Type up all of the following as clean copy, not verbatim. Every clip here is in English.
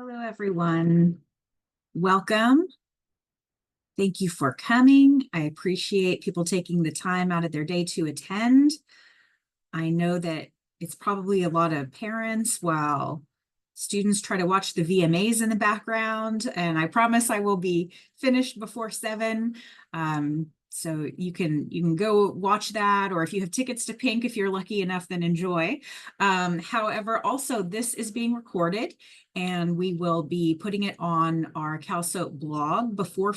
Hello, everyone. Welcome. Thank you for coming. I appreciate people taking the time out of their day to attend. I know that it's probably a lot of parents while students try to watch the VMAs in the background, and I promise I will be finished before 7. So you can go watch that, or if you have tickets to Pink, if you're lucky enough, then enjoy. However, also this is being recorded, and we will be putting it on our CalSoap blog before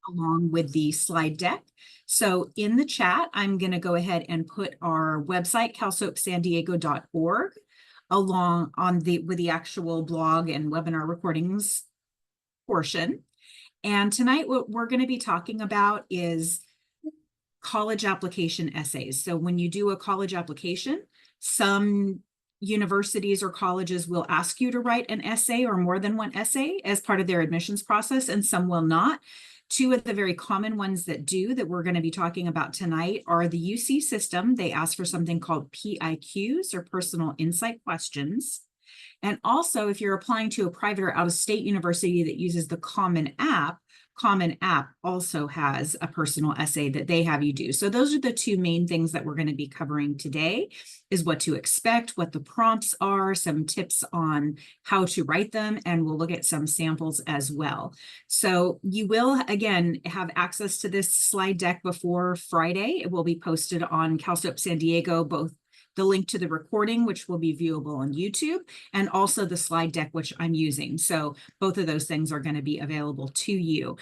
along with the slide deck. So in the chat, I'm going to go ahead and put our website, calsoapsandiego.org, along on with the actual blog and webinar recordings portion. And tonight, what we're going to be talking about is college application essays. So when you do a college application, some universities or colleges will ask you to write an essay or more than one essay as part of their admissions process, and some will not. Two of the very common ones that we're going to be talking about tonight are the UC system. They ask for something called PIQs, or personal insight questions. And also, if you're applying to a private or out-of-state university that uses the Common App also has a personal essay that they have you do. So those are the two main things that we're going to be covering today, is what to expect, what the prompts are, some tips on how to write them, and we'll look at some samples as well. So you will, again, have access to this slide deck before Friday. It will be posted on CalSoap San Diego, both the link to the recording, which will be viewable on YouTube, and also the slide deck, which I'm using. So both of those things are going to be available to you.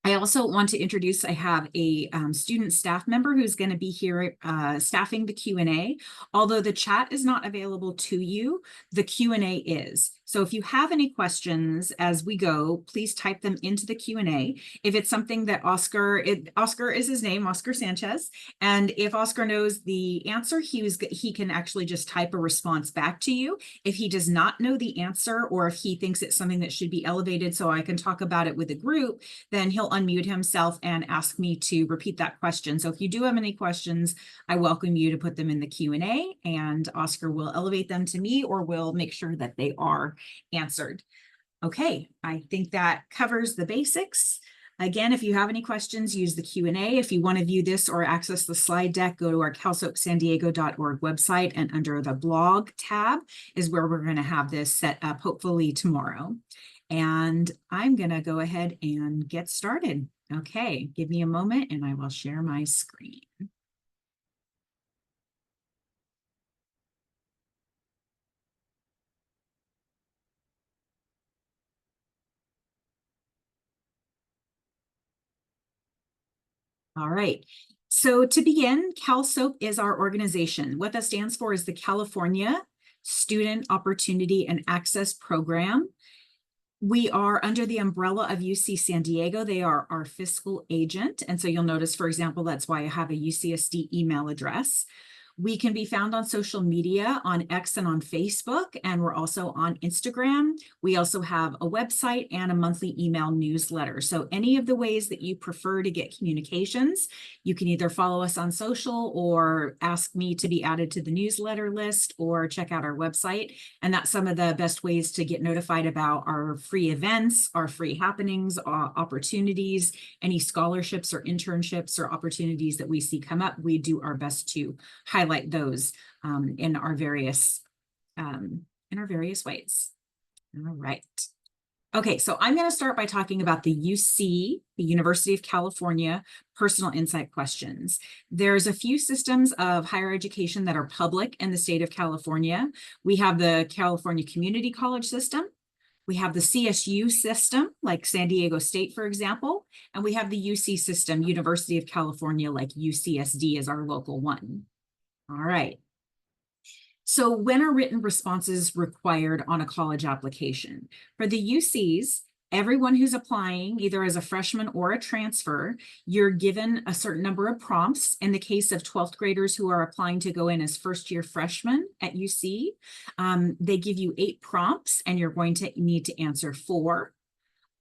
I also want to introduce, I have a student staff member who's going to be here staffing the Q&A. Although the chat is not available to you, the Q&A is. So if you have any questions as we go, please type them into the Q&A. If it's something that Oscar is his name, Oscar Sanchez, and if Oscar knows the answer, he can actually just type a response back to you. If he does not know the answer, or if he thinks it's something that should be elevated so I can talk about it with the group, then he'll unmute himself and ask me to repeat that question. So if you do have any questions, I welcome you to put them in the Q&A, and Oscar will elevate them to me, or will make sure that they are answered. Okay, I think that covers the basics. Again, if you have any questions, use the Q&A. If you want to view this or access the slide deck, go to our calsoapsandiego.org website, and under the blog tab is where we're going to have this set up, hopefully tomorrow. And I'm going to go ahead and get started. Okay, give me a moment and I will share my screen. All right. So to begin, CalSoap is our organization. What that stands for is the California Student Opportunity and Access Program. We are under the umbrella of UC San Diego. They are our fiscal agent. And so you'll notice, for example, that's why I have a UCSD email address. We can be found on social media, on X and on Facebook, and we're also on Instagram. We also have a website and a monthly email newsletter. So any of the ways that you prefer to get communications, you can either follow us on social, or ask me to be added to the newsletter list, or check out our website. And that's some of the best ways to get notified about our free events, our free happenings, opportunities, any scholarships or internships or opportunities that we see come up. We do our best to highlight those in our various ways. All right. Okay, so I'm going to start by talking about the UC, the University of California, personal insight questions. There's a few systems of higher education that are public in the state of California. We have the California Community College system. We have the CSU system, like San Diego State, for example, and we have the UC system, University of California, like UCSD is our local one. All right. So when are written responses required on a college application? For the UCs, everyone who's applying, either as a freshman or a transfer, you're given a certain number of prompts. In the case of 12th graders who are applying to go in as first-year freshmen at UC, they give you 8 prompts, and you're going to need to answer 4.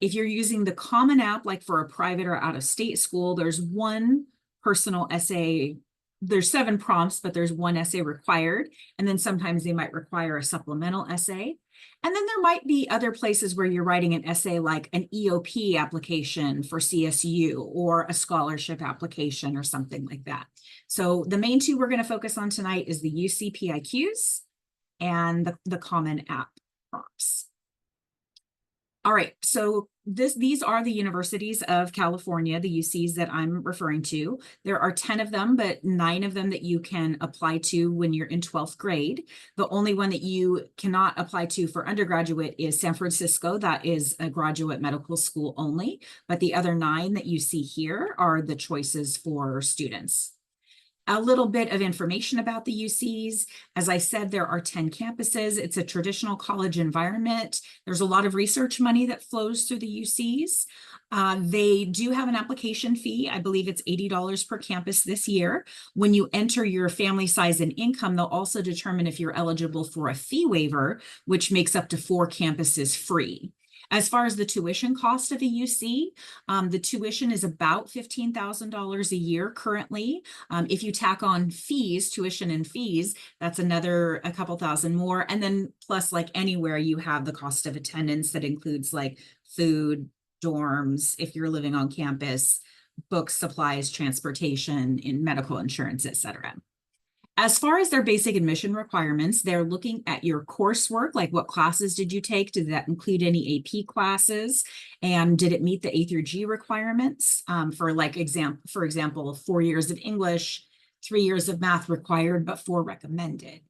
If you're using the Common App, like for a private or out-of-state school, there's one personal essay. There's 7 prompts, but there's 1 essay required. And then sometimes they might require a supplemental essay. And then there might be other places where you're writing an essay like an EOP application for CSU or a scholarship application or something like that. So the main two we're going to focus on tonight is the UC PIQs and the Common App prompts. All right, so these are the universities of California, the UCs that I'm referring to. There are 10 of them, but 9 of them that you can apply to when you're in 12th grade. The only one that you cannot apply to for undergraduate is San Francisco. That is a graduate medical school only, but the other 9 that you see here are the choices for students. A little bit of information about the UCs. As I said, there are 10 campuses. It's a traditional college environment. There's a lot of research money that flows through the UCs. They do have an application fee. I believe it's $80 per campus this year. When you enter your family size and income, they'll also determine if you're eligible for a fee waiver, which makes up to 4 campuses free. As far as the tuition cost of a UC, the tuition is about $15,000 a year currently. If you tack on fees, tuition and fees, that's a couple thousand more. And then plus, like anywhere, you have the cost of attendance that includes like food, dorms, if you're living on campus, books, supplies, transportation, in medical insurance, et cetera. As far as their basic admission requirements, they're looking at your coursework, like what classes did you take? Did that include any AP classes? And did it meet the A through G requirements? For example, 4 years of English, 3 years of math required, but 4 recommended.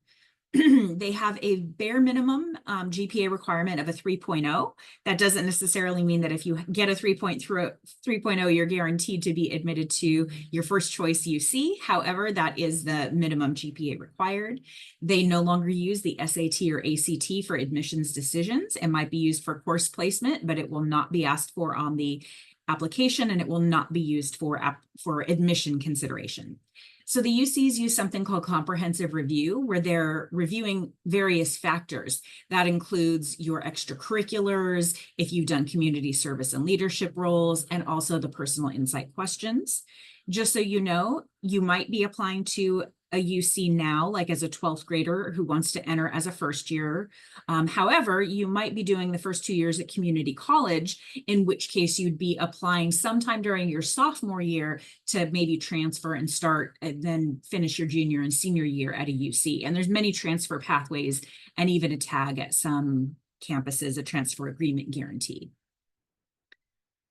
They have a bare minimum GPA requirement of a 3.0. That doesn't necessarily mean that if you get a 3.0, you're guaranteed to be admitted to your first choice UC. However, that is the minimum GPA required. They no longer use the SAT or ACT for admissions decisions. It might be used for course placement, but it will not be asked for on the application, and it will not be used for admission consideration. So the UCs use something called comprehensive review, where they're reviewing various factors. That includes your extracurriculars, if you've done community service and leadership roles, and also the personal insight questions. Just so you know, you might be applying to a UC now, like as a 12th grader who wants to enter as a first year. However, you might be doing the first 2 years at community college, in which case you'd be applying sometime during your sophomore year to maybe transfer and start and then finish your junior and senior year at a UC. And there's many transfer pathways and even a tag at some campuses, a transfer agreement guarantee.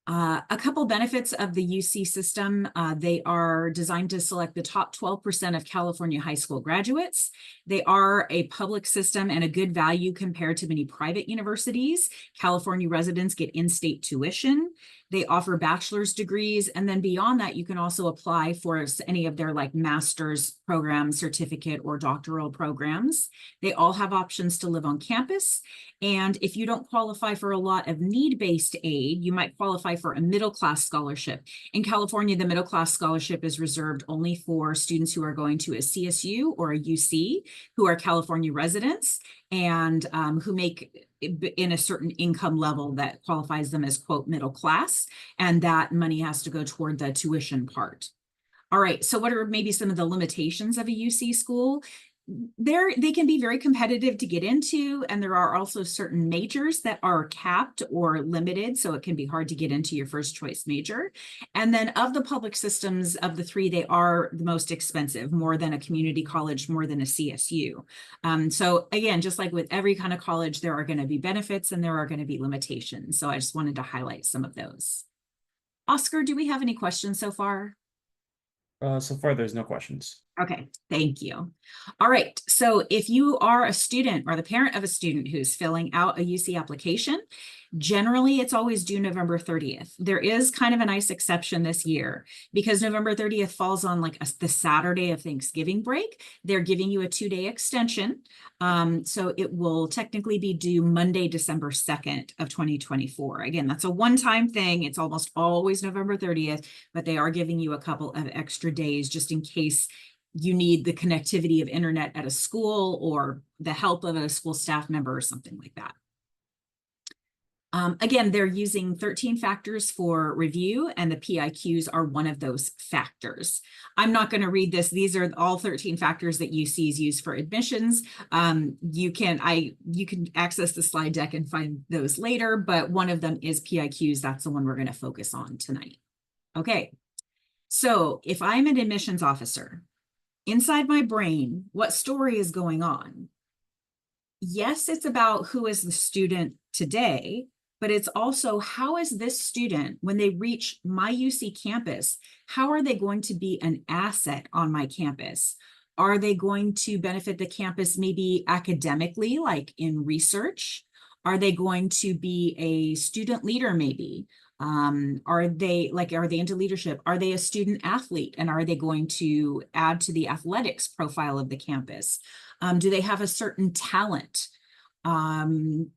A couple benefits of the UC system. They are designed to select the top 12% of California high school graduates. They are a public system and a good value compared to many private universities. California residents get in-state tuition. They offer bachelor's degrees. And then beyond that, you can also apply for any of their like master's program, certificate, or doctoral programs. They all have options to live on campus. And if you don't qualify for a lot of need-based aid, you might qualify for a middle-class scholarship. In California, the middle-class scholarship is reserved only for students who are going to a CSU or a UC, who are California residents, and who make in a certain income level that qualifies them as, quote, middle class. And that money has to go toward the tuition part. All right, so what are maybe some of the limitations of a UC school? They can be very competitive to get into, and there are also certain majors that are capped or limited, so it can be hard to get into your first choice major. And then of the public systems of the 3, they are the most expensive, more than a community college, more than a CSU. So again, just like with every kind of college, there are going to be benefits and there are going to be limitations. So I just wanted to highlight some of those. Oscar, do we have any questions so far? So far, there's no questions. Okay, thank you. All right, so if you are a student or the parent of a student who's filling out a UC application, generally it's always due November 30th. There is kind of a nice exception this year because November 30th falls on like the Saturday of Thanksgiving break. They're giving you a 2-day extension. So it will technically be due Monday, December 2nd of 2024. Again, that's a one-time thing. It's almost always November 30th, but they are giving you a couple of extra days just in case you need the connectivity of internet at a school or the help of a school staff member or something like that. Again, they're using 13 factors for review, and the PIQs are one of those factors. I'm not going to read this. These are all 13 factors that UCs use for admissions. You can access the slide deck and find those later, but one of them is PIQs. That's the one we're going to focus on tonight. Okay, so if I'm an admissions officer, inside my brain, what story is going on? Yes, it's about who is the student today, but it's also how is this student, when they reach my UC campus, how are they going to be an asset on my campus? Are they going to benefit the campus maybe academically, like in research? Are they going to be a student leader maybe? Are they into leadership? Are they a student athlete? And are they going to add to the athletics profile of the campus? Do they have a certain talent?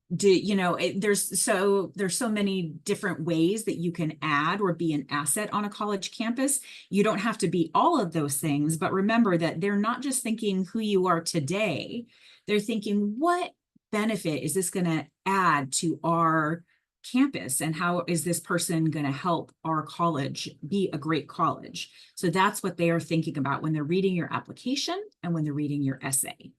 There's so many different ways that you can add or be an asset on a college campus. You don't have to be all of those things, but remember that they're not just thinking who you are today. They're thinking, what benefit is this going to add to our campus, and how is this person going to help our college be a great college? So that's what they are thinking about when they're reading your application and when they're reading your essay.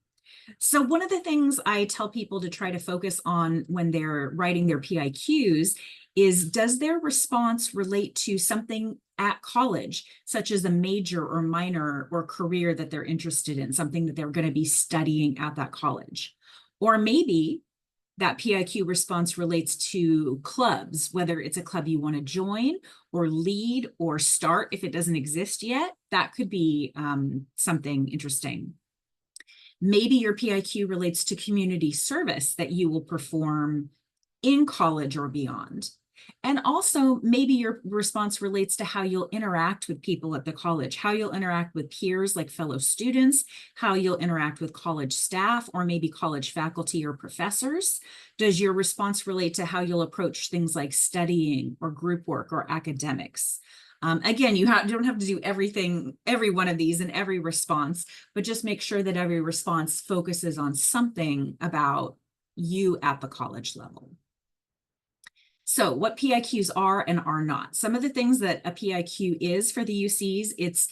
So one of the things I tell people to try to focus on when they're writing their PIQs is, does their response relate to something at college, such as a major or minor or career that they're interested in, something that they're going to be studying at that college? Or maybe that PIQ response relates to clubs, whether it's a club you want to join or lead or start if it doesn't exist yet. That could be something interesting. Maybe your PIQ relates to community service that you will perform in college or beyond. And also, maybe your response relates to how you'll interact with people at the college, how you'll interact with peers like fellow students, how you'll interact with college staff or maybe college faculty or professors. Does your response relate to how you'll approach things like studying or group work or academics? Again, you don't have to do every one of these in every response, but just make sure that every response focuses on something about you at the college level. So what PIQs are and are not. Some of the things that a PIQ is for the UCs, it's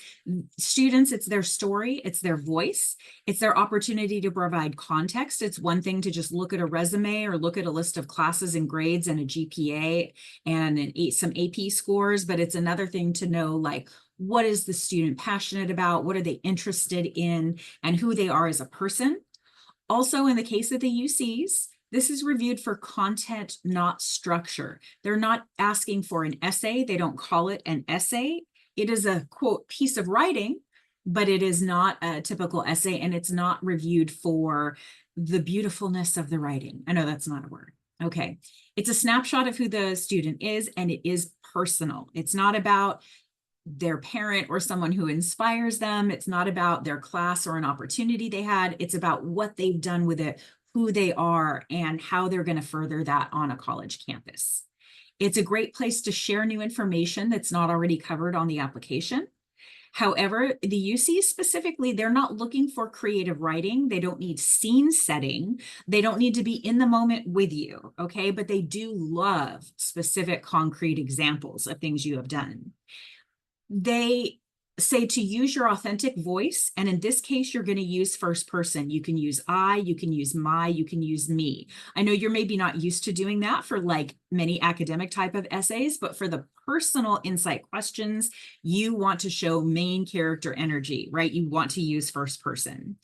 students, it's their story, it's their voice, it's their opportunity to provide context. It's one thing to just look at a resume or look at a list of classes and grades and a GPA and some AP scores, but it's another thing to know, like, what is the student passionate about? What are they interested in? And who they are as a person. Also, in the case of the UCs, this is reviewed for content, not structure. They're not asking for an essay. They don't call it an essay. It is a, quote, piece of writing, but it is not a typical essay, and it's not reviewed for the beautifulness of the writing. I know that's not a word. Okay. It's a snapshot of who the student is, and it is personal. It's not about their parent or someone who inspires them. It's not about their class or an opportunity they had. It's about what they've done with it, who they are, and how they're going to further that on a college campus. It's a great place to share new information that's not already covered on the application. However, the UCs specifically, they're not looking for creative writing. They don't need scene setting. They don't need to be in the moment with you, okay? But they do love specific concrete examples of things you have done. They say to use your authentic voice. And in this case, you're going to use first person. You can use I, you can use my, you can use me. I know you're maybe not used to doing that for like many academic type of essays, but for the personal insight questions, you want to show main character energy, right? You want to use first person.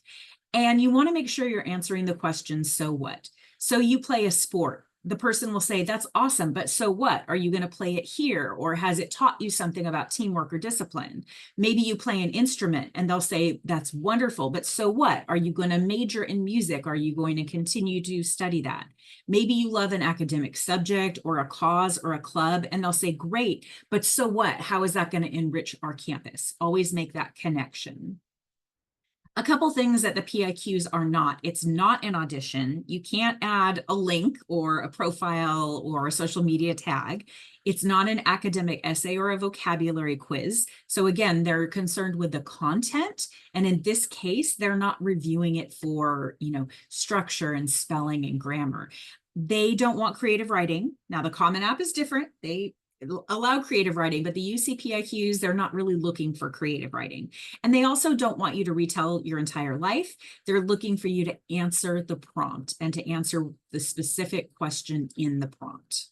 And you want to make sure you're answering the question, so what? So you play a sport. The person will say, that's awesome, but so what? Are you going to play it here? Or has it taught you something about teamwork or discipline? Maybe you play an instrument and they'll say, that's wonderful, but so what? Are you going to major in music? Are you going to continue to study that? Maybe you love an academic subject or a cause or a club, and they'll say, great, but so what? How is that going to enrich our campus? Always make that connection. A couple things that the PIQs are not. It's not an audition. You can't add a link or a profile or a social media tag. It's not an academic essay or a vocabulary quiz. So again, they're concerned with the content. And in this case, they're not reviewing it for, structure and spelling and grammar. They don't want creative writing. Now, the Common App is different. They allow creative writing, but the UC PIQs, they're not really looking for creative writing. And they also don't want you to retell your entire life. They're looking for you to answer the prompt and to answer the specific question in the prompt.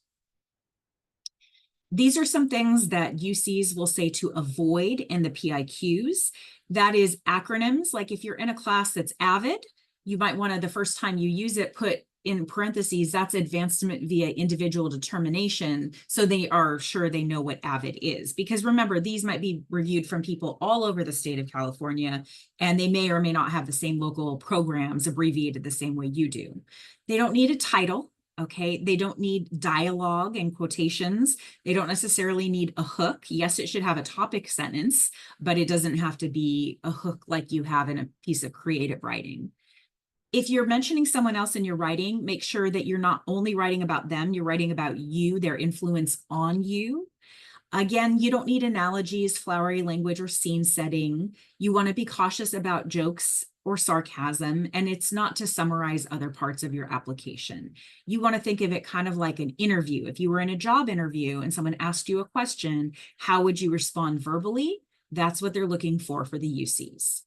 These are some things that UCs will say to avoid in the PIQs. That is acronyms. Like if you're in a class that's AVID, you might want to, the first time you use it, put in parentheses, that's advancement via individual determination. So they are sure they know what AVID is. Because remember, these might be reviewed from people all over the state of California, and they may or may not have the same local programs abbreviated the same way you do. They don't need a title. Okay, they don't need dialogue and quotations. They don't necessarily need a hook. Yes, it should have a topic sentence, but it doesn't have to be a hook like you have in a piece of creative writing. If you're mentioning someone else in your writing, make sure that you're not only writing about them, you're writing about you, their influence on you. Again, you don't need analogies, flowery language, or scene setting. You want to be cautious about jokes or sarcasm, and it's not to summarize other parts of your application. You want to think of it kind of like an interview. If you were in a job interview and someone asked you a question, how would you respond verbally? That's what they're looking for the UCs.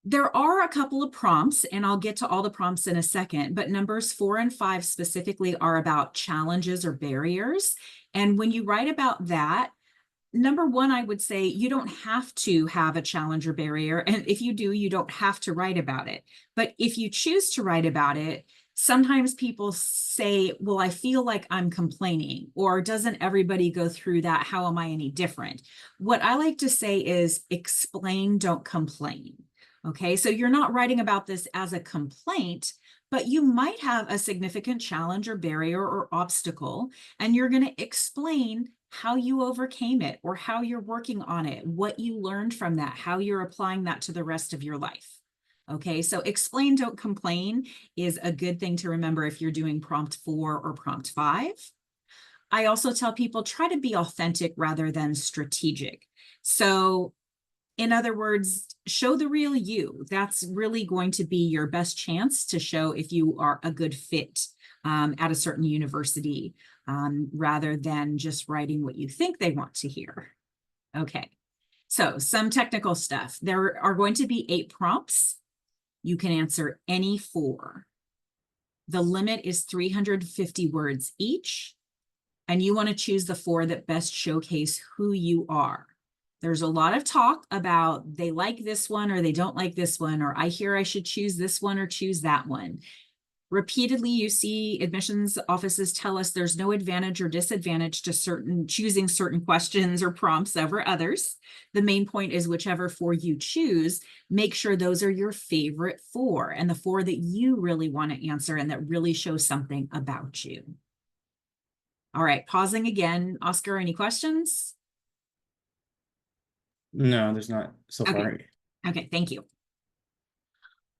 There are a couple of prompts, and I'll get to all the prompts in a second, but numbers 4 and 5 specifically are about challenges or barriers. And when you write about that, number 1, I would say you don't have to have a challenge or barrier. And if you do, you don't have to write about it. But if you choose to write about it, sometimes people say, well, I feel like I'm complaining, or doesn't everybody go through that? How am I any different? What I like to say is explain, don't complain. Okay, so you're not writing about this as a complaint, but you might have a significant challenge or barrier or obstacle, and you're going to explain how you overcame it or how you're working on it, what you learned from that, how you're applying that to the rest of your life. Okay, so explain, don't complain is a good thing to remember if you're doing prompt 4 or prompt 5. I also tell people try to be authentic rather than strategic. So in other words, show the real you. That's really going to be your best chance to show if you are a good fit at a certain university, rather than just writing what you think they want to hear. Okay, so some technical stuff. There are going to be 8 prompts. You can answer any 4. The limit is 350 words each, and you want to choose the 4 that best showcase who you are. There's a lot of talk about they like this one or they don't like this one, or I hear I should choose this one or choose that one. Repeatedly, you see admissions offices tell us there's no advantage or disadvantage to choosing certain questions or prompts over others. The main point is whichever 4 you choose, make sure those are your favorite 4 and the 4 that you really want to answer and that really show something about you. All right, pausing again. Oscar, any questions? No, there's not so far. Okay, thank you.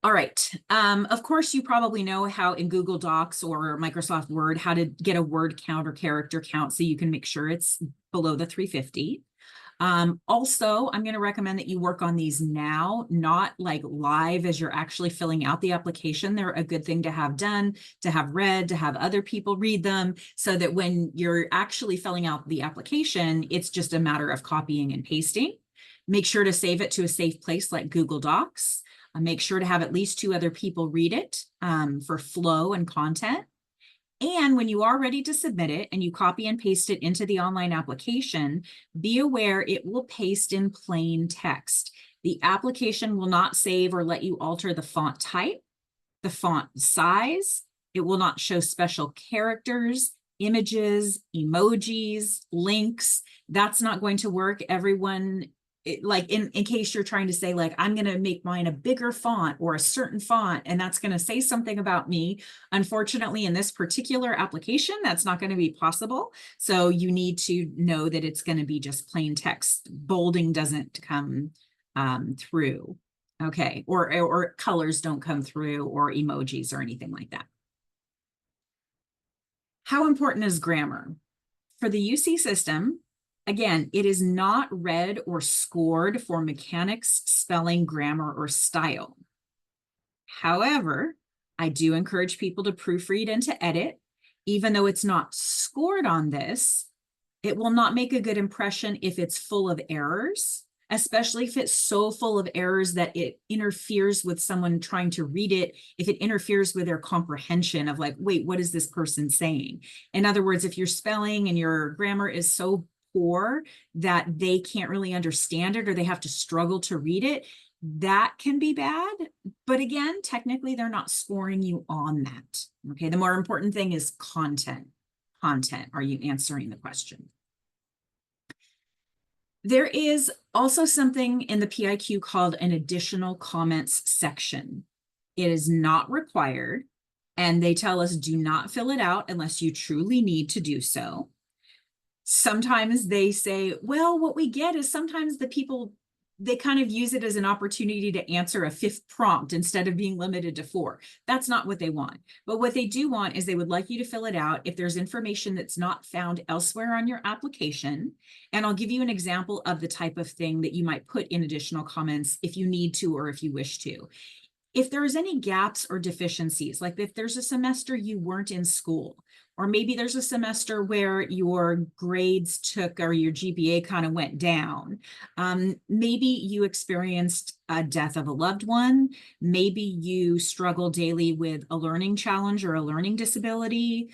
All right. Of course, you probably know how in Google Docs or Microsoft Word, how to get a word count or character count so you can make sure it's below the 350. Also, I'm going to recommend that you work on these now, not like live as you're actually filling out the application. They're a good thing to have done, to have read, to have other people read them, so that when you're actually filling out the application, it's just a matter of copying and pasting. Make sure to save it to a safe place like Google Docs. Make sure to have at least 2 other people read it for flow and content. And when you are ready to submit it and you copy and paste it into the online application, be aware it will paste in plain text. The application will not save or let you alter the font type, the font size. It will not show special characters, images, emojis, links. That's not going to work. Everyone, like in case you're trying to say like, I'm going to make mine a bigger font or a certain font, and that's going to say something about me. Unfortunately, in this particular application, that's not going to be possible. So you need to know that it's going to be just plain text. Bolding doesn't come through. Okay, or colors don't come through, or emojis or anything like that. How important is grammar? For the UC system, again, it is not read or scored for mechanics, spelling, grammar, or style. However, I do encourage people to proofread and to edit. Even though it's not scored on this, it will not make a good impression if it's full of errors, especially if it's so full of errors that it interferes with someone trying to read it, if it interferes with their comprehension of like, wait, what is this person saying? In other words, if your spelling and your grammar is so poor that they can't really understand it or they have to struggle to read it, that can be bad. But again, technically, they're not scoring you on that. Okay, the more important thing is content. Content. Are you answering the question? There is also something in the PIQ called an additional comments section. It is not required, and they tell us do not fill it out unless you truly need to do so. Sometimes they say, well, what we get is sometimes the people, they kind of use it as an opportunity to answer a fifth prompt instead of being limited to 4. That's not what they want. But what they do want is they would like you to fill it out if there's information that's not found elsewhere on your application. And I'll give you an example of the type of thing that you might put in additional comments if you need to or if you wish to. If there's any gaps or deficiencies, like if there's a semester you weren't in school, or maybe there's a semester where your grades took or your GPA kind of went down. Maybe you experienced a death of a loved one. Maybe you struggle daily with a learning challenge or a learning disability.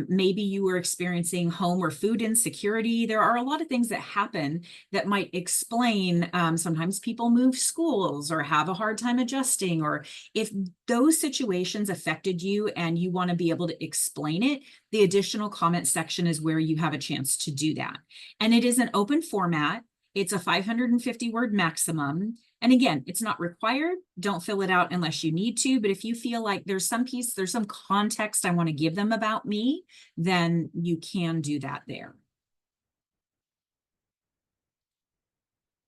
Maybe you were experiencing home or food insecurity. There are a lot of things that happen that might explain. Sometimes people move schools or have a hard time adjusting, or if those situations affected you and you want to be able to explain it, the additional comment section is where you have a chance to do that. And it is an open format. It's a 550 word maximum. And again, it's not required. Don't fill it out unless you need to. But if you feel like there's some context I want to give them about me, then you can do that there.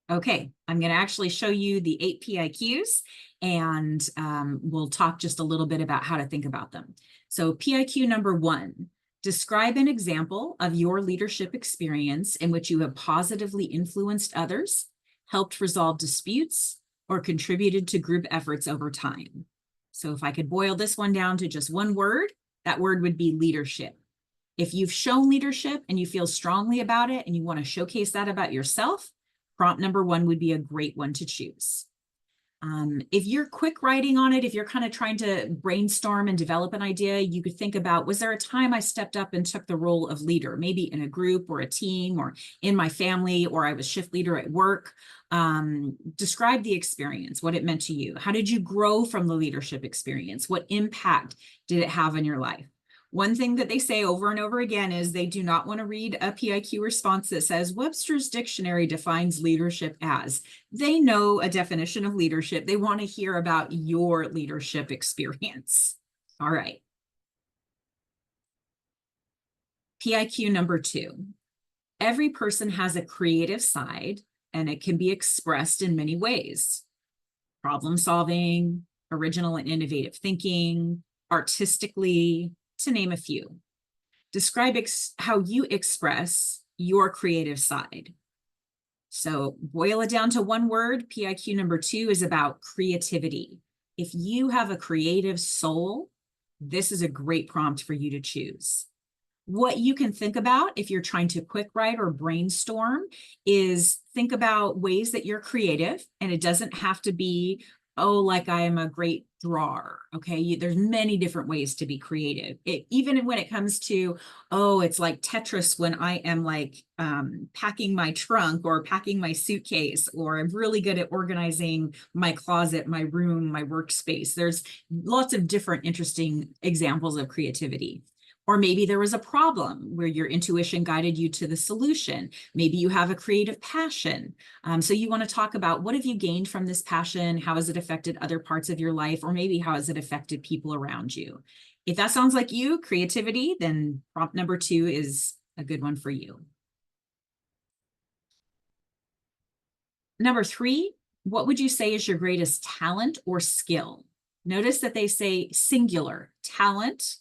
Okay, I'm going to actually show you the 8 PIQs, and we'll talk just a little bit about how to think about them. So PIQ number 1, describe an example of your leadership experience in which you have positively influenced others, helped resolve disputes, or contributed to group efforts over time. So if I could boil this one down to just one word, that word would be leadership. If you've shown leadership and you feel strongly about it and you want to showcase that about yourself, prompt number 1 would be a great one to choose. If you're quick writing on it, if you're kind of trying to brainstorm and develop an idea, you could think about, was there a time I stepped up and took the role of leader, maybe in a group or a team or in my family, or I was shift leader at work? Describe the experience, what it meant to you. How did you grow from the leadership experience? What impact did it have in your life? One thing that they say over and over again is they do not want to read a PIQ response that says Webster's Dictionary defines leadership as. They know a definition of leadership. They want to hear about your leadership experience. All right. PIQ number 2. Every person has a creative side, and it can be expressed in many ways. Problem solving, original and innovative thinking, artistically, to name a few. Describe how you express your creative side. So boil it down to one word. PIQ number 2 is about creativity. If you have a creative soul, this is a great prompt for you to choose. What you can think about if you're trying to quick write or brainstorm is think about ways that you're creative, and it doesn't have to be, oh, like I am a great drawer. Okay, there's many different ways to be creative. Even when it comes to, oh, it's like Tetris when I am like packing my trunk or packing my suitcase, or I'm really good at organizing my closet, my room, my workspace. There's lots of different interesting examples of creativity. Or maybe there was a problem where your intuition guided you to the solution. Maybe you have a creative passion. So you want to talk about what have you gained from this passion? How has it affected other parts of your life? Or maybe how has it affected people around you? If that sounds like you, creativity, then prompt number 2 is a good one for you. Number 3, what would you say is your greatest talent or skill? Notice that they say singular, talent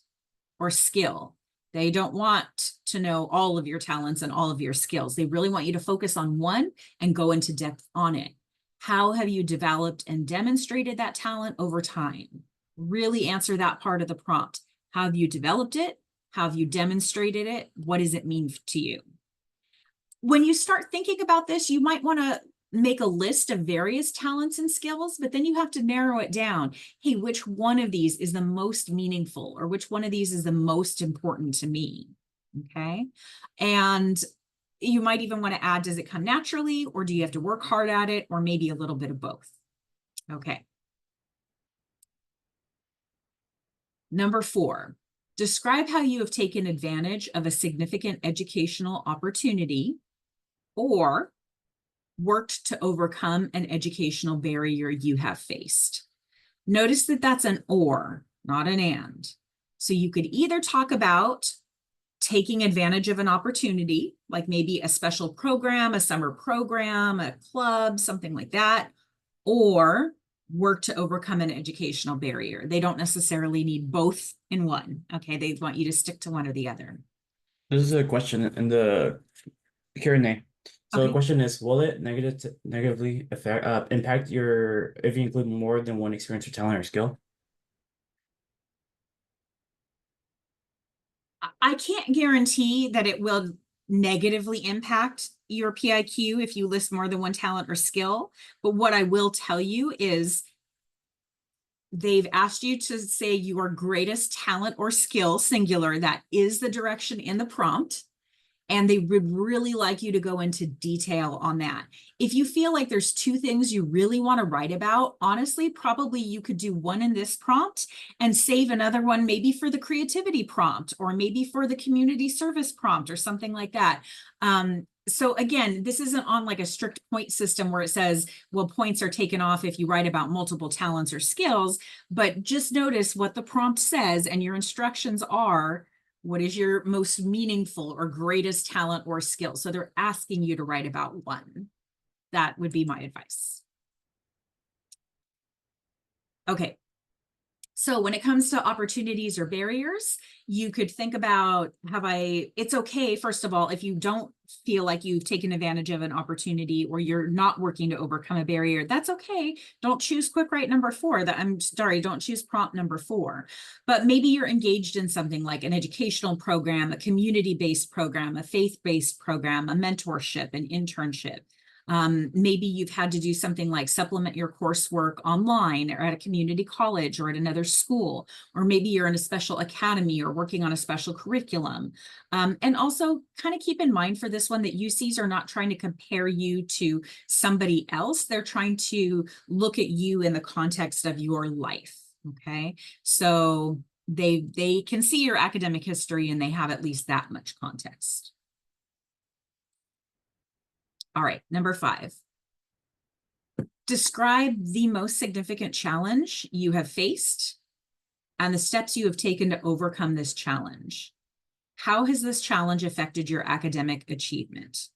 or skill. They don't want to know all of your talents and all of your skills. They really want you to focus on one and go into depth on it. How have you developed and demonstrated that talent over time? Really answer that part of the prompt. How have you developed it? How have you demonstrated it? What does it mean to you? When you start thinking about this, you might want to make a list of various talents and skills, but then you have to narrow it down. Hey, which one of these is the most meaningful, or which one of these is the most important to me? Okay. And you might even want to add, does it come naturally, or do you have to work hard at it, or maybe a little bit of both? Okay. Number 4, describe how you have taken advantage of a significant educational opportunity or worked to overcome an educational barrier you have faced. Notice that that's an or, not an and. So you could either talk about taking advantage of an opportunity, like maybe a special program, a summer program, a club, something like that, or work to overcome an educational barrier. They don't necessarily need both in one. Okay, they want you to stick to one or the other. This is a question in the Q&A. So the Okay. question is, will it negatively affect impact your if you include more than one experience or talent or skill? I can't guarantee that it will negatively impact your PIQ if you list more than one talent or skill. But what I will tell you is they've asked you to say your greatest talent or skill, singular. That is the direction in the prompt. And they would really like you to go into detail on that. If you feel like there's 2 things you really want to write about, honestly, probably you could do one in this prompt and save another one maybe for the creativity prompt, or maybe for the community service prompt, or something like that. So again, this isn't on like a strict point system where it says, well, points are taken off if you write about multiple talents or skills, but just notice what the prompt says and your instructions are. What is your most meaningful or greatest talent or skill? So they're asking you to write about one. That would be my advice. Okay. So when it comes to opportunities or barriers, you could think about, it's okay, first of all, if you don't feel like you've taken advantage of an opportunity or you're not working to overcome a barrier, that's okay. Don't choose quick write number 4. Don't choose prompt number 4. But maybe you're engaged in something like an educational program, a community-based program, a faith-based program, a mentorship, an internship. Maybe you've had to do something like supplement your coursework online or at a community college or at another school, or maybe you're in a special academy or working on a special curriculum. And also kind of keep in mind for this one that UCs are not trying to compare you to somebody else. They're trying to look at you in the context of your life. Okay, so they can see your academic history and they have at least that much context. All right, number 5. Describe the most significant challenge you have faced and the steps you have taken to overcome this challenge. How has this challenge affected your academic achievement?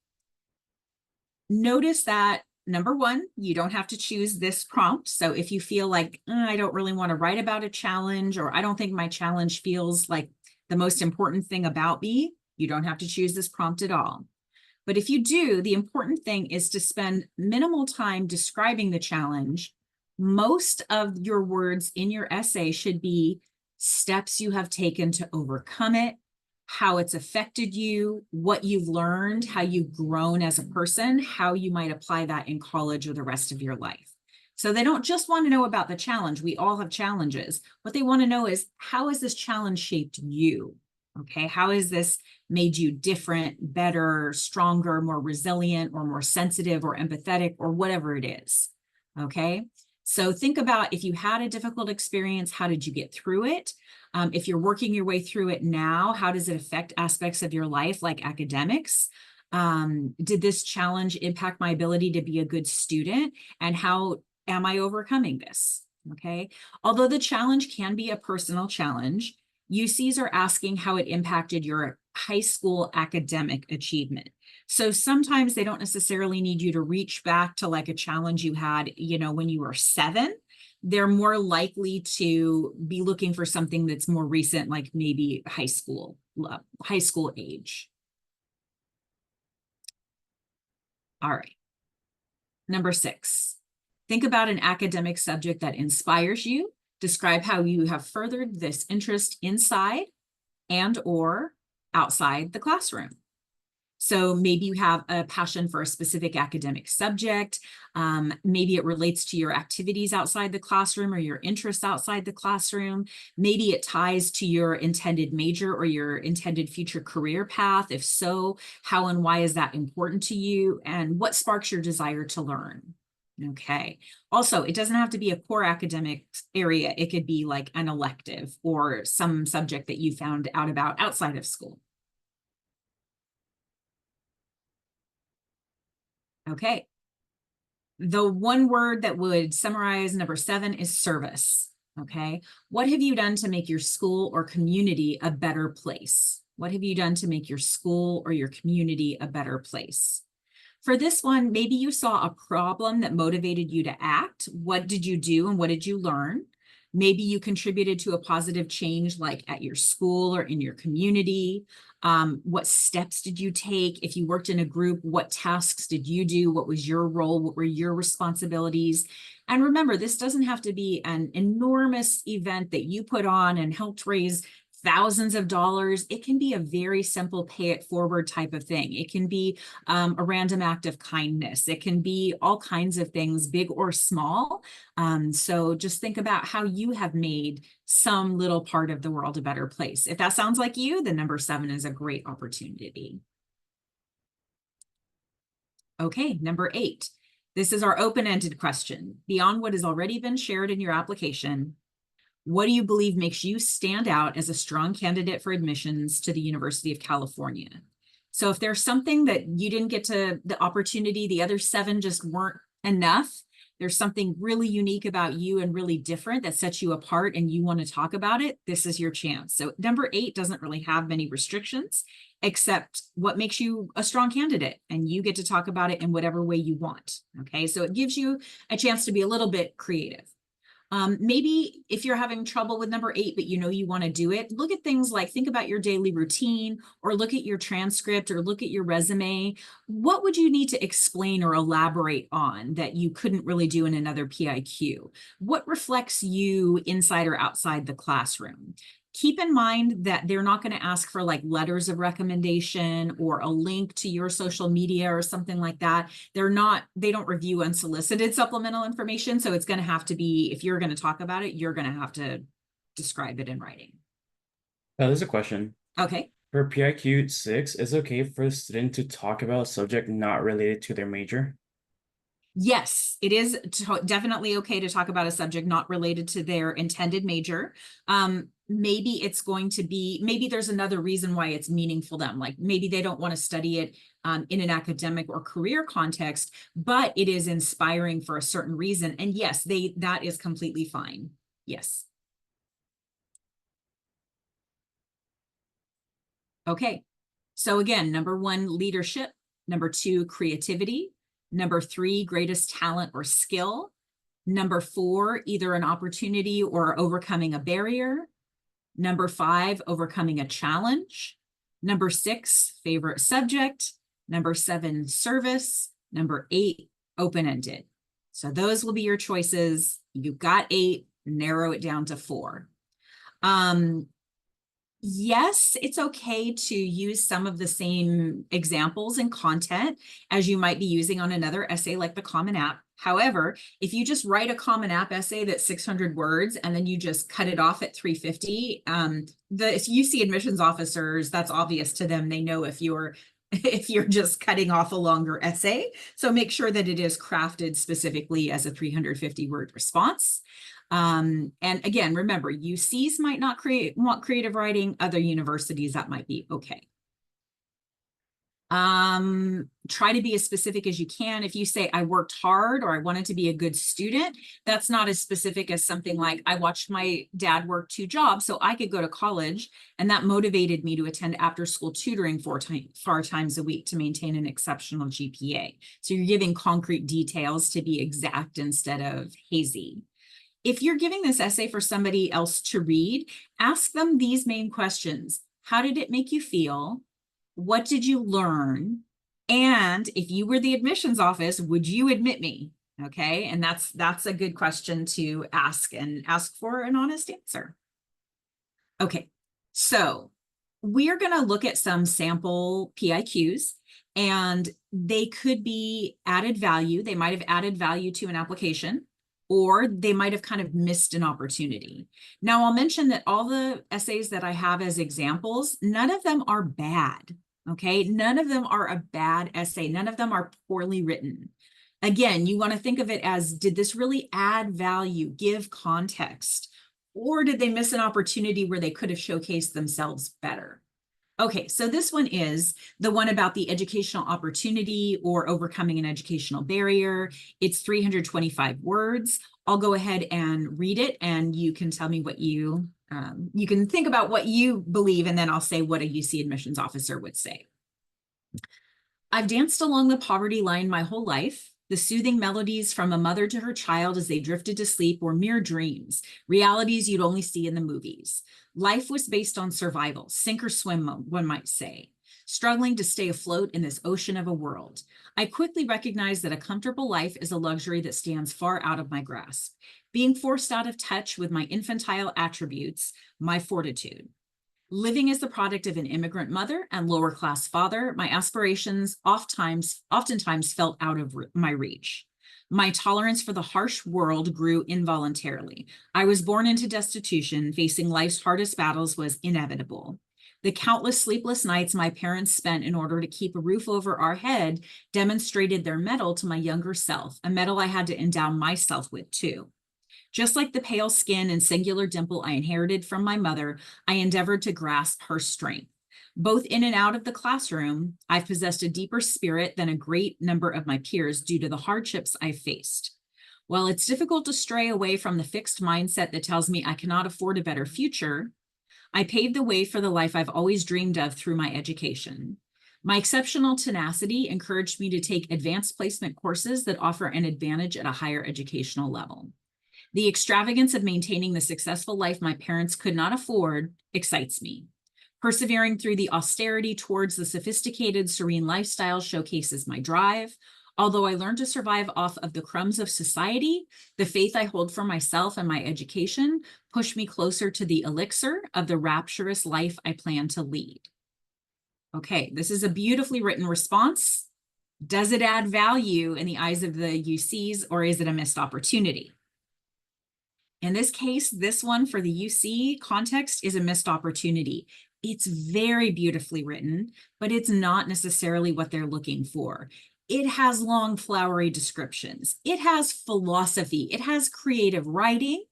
Notice that, number 1, you don't have to choose this prompt. So if you feel like, I don't really want to write about a challenge, or I don't think my challenge feels like the most important thing about me, you don't have to choose this prompt at all. But if you do, the important thing is to spend minimal time describing the challenge. Most of your words in your essay should be steps you have taken to overcome it, how it's affected you, what you've learned, how you've grown as a person, how you might apply that in college or the rest of your life. So they don't just want to know about the challenge. We all have challenges. What they want to know is, how has this challenge shaped you? Okay, how has this made you different, better, stronger, more resilient, or more sensitive or empathetic, or whatever it is? Okay, so think about, if you had a difficult experience, how did you get through it? If you're working your way through it now, how does it affect aspects of your life, like academics? Did this challenge impact my ability to be a good student? And how am I overcoming this? Okay, although the challenge can be a personal challenge, UCs are asking how it impacted your high school academic achievement. So sometimes they don't necessarily need you to reach back to like a challenge you had, when you were 7. They're more likely to be looking for something that's more recent, like maybe high school age. All right. Number 6, think about an academic subject that inspires you Describe how you have furthered this interest inside and or outside the classroom. So maybe you have a passion for a specific academic subject. Maybe it relates to your activities outside the classroom or your interests outside the classroom. Maybe it ties to your intended major or your intended future career path. If so, how and why is that important to you? And what sparks your desire to learn? Okay. Also, it doesn't have to be a core academic area. It could be like an elective or some subject that you found out about outside of school. Okay. The one word that would summarize number 7 is service. Okay. What have you done to make your school or community a better place? What have you done to make your school or your community a better place? For this one, maybe you saw a problem that motivated you to act. What did you do and what did you learn? Maybe you contributed to a positive change like at your school or in your community. What steps did you take? If you worked in a group, what tasks did you do? What was your role? What were your responsibilities? And remember, this doesn't have to be an enormous event that you put on and helped raise thousands of dollars. It can be a very simple pay it forward type of thing. It can be a random act of kindness. It can be all kinds of things, big or small. So just think about how you have made some little part of the world a better place. If that sounds like you, then number 7 is a great opportunity. Okay, number 8. This is our open-ended question. Beyond what has already been shared in your application, what do you believe makes you stand out as a strong candidate for admissions to the University of California? So if there's something that you didn't get to the opportunity, the other 7 just weren't enough, there's something really unique about you and really different that sets you apart and you want to talk about it, this is your chance. So number 8 doesn't really have many restrictions, except what makes you a strong candidate, and you get to talk about it in whatever way you want. Okay, so it gives you a chance to be a little bit creative. Maybe if you're having trouble with number 8, but you know you want to do it, look at things like think about your daily routine or look at your transcript or look at your resume. What would you need to explain or elaborate on that you couldn't really do in another PIQ? What reflects you inside or outside the classroom? Keep in mind that they're not going to ask for like letters of recommendation or a link to your social media or something like that. They don't review unsolicited supplemental information. So it's going to have to be, if you're going to talk about it, you're going to have to describe it in writing. There's a question. Okay. For PIQ 6, is it okay for the student to talk about a subject not related to their major? Yes, it is definitely okay to talk about a subject not related to their intended major. Maybe it's going to be, maybe there's another reason why it's meaningful to them. Like maybe they don't want to study it in an academic or career context, but it is inspiring for a certain reason. And yes, that is completely fine. Yes. Okay. So again, number 1, leadership. Number 2, creativity. Number 3, greatest talent or skill. Number 4, either an opportunity or overcoming a barrier. Number 5, overcoming a challenge. Number 6, favorite subject. Number 7, service. Number 8, open-ended. So those will be your choices. You've got 8, narrow it down to 4. Yes, it's okay to use some of the same examples and content as you might be using on another essay like the Common App. However, if you just write a Common App essay that's 600 words and then you just cut it off at 350, the UC admissions officers, that's obvious to them. They know if you're just cutting off a longer essay. So make sure that it is crafted specifically as a 350 word response. And again, remember, UCs might not want creative writing, other universities that might be okay. Try to be as specific as you can. If you say I worked hard or I wanted to be a good student, that's not as specific as something like I watched my dad work 2 jobs so I could go to college, and that motivated me to attend after school tutoring 4 times a week to maintain an exceptional GPA. So you're giving concrete details to be exact instead of hazy. If you're giving this essay for somebody else to read, ask them these main questions. How did it make you feel? What did you learn? And if you were the admissions office, would you admit me? Okay, and that's a good question to ask and ask for an honest answer. Okay, so we're going to look at some sample PIQs, and they could be added value. They might have added value to an application, or they might have kind of missed an opportunity. Now, I'll mention that all the essays that I have as examples, none of them are bad. Okay, none of them are a bad essay. None of them are poorly written. Again, you want to think of it as, did this really add value, give context? Or did they miss an opportunity where they could have showcased themselves better? Okay, so this one is the one about the educational opportunity or overcoming an educational barrier. It's 325 words. I'll go ahead and read it, and you can tell me what you can think about what you believe, and then I'll say what a UC admissions officer would say. I've danced along the poverty line my whole life. The soothing melodies from a mother to her child as they drifted to sleep were mere dreams, realities you'd only see in the movies. Life was based on survival, sink or swim, one might say, struggling to stay afloat in this ocean of a world. I quickly recognized that a comfortable life is a luxury that stands far out of my grasp, being forced out of touch with my infantile attributes, my fortitude. Living as the product of an immigrant mother and lower class father, my aspirations oftentimes felt out of my reach. My tolerance for the harsh world grew involuntarily. I was born into destitution, facing life's hardest battles was inevitable. The countless sleepless nights my parents spent in order to keep a roof over our head demonstrated their mettle to my younger self, a mettle I had to endow myself with too. Just like the pale skin and singular dimple I inherited from my mother, I endeavored to grasp her strength. Both in and out of the classroom, I've possessed a deeper spirit than a great number of my peers due to the hardships I've faced. While it's difficult to stray away from the fixed mindset that tells me I cannot afford a better future, I paved the way for the life I've always dreamed of through my education. My exceptional tenacity encouraged me to take advanced placement courses that offer an advantage at a higher educational level. The extravagance of maintaining the successful life my parents could not afford excites me. Persevering through the austerity towards the sophisticated, serene lifestyle showcases my drive. Although I learned to survive off of the crumbs of society, the faith I hold for myself and my education pushed me closer to the elixir of the rapturous life I plan to lead. Okay, this is a beautifully written response. Does it add value in the eyes of the UCs, or is it a missed opportunity? In this case, this one for the UC context is a missed opportunity. It's very beautifully written, but it's not necessarily what they're looking for. It has long, flowery descriptions. It has philosophy. It has creative writing.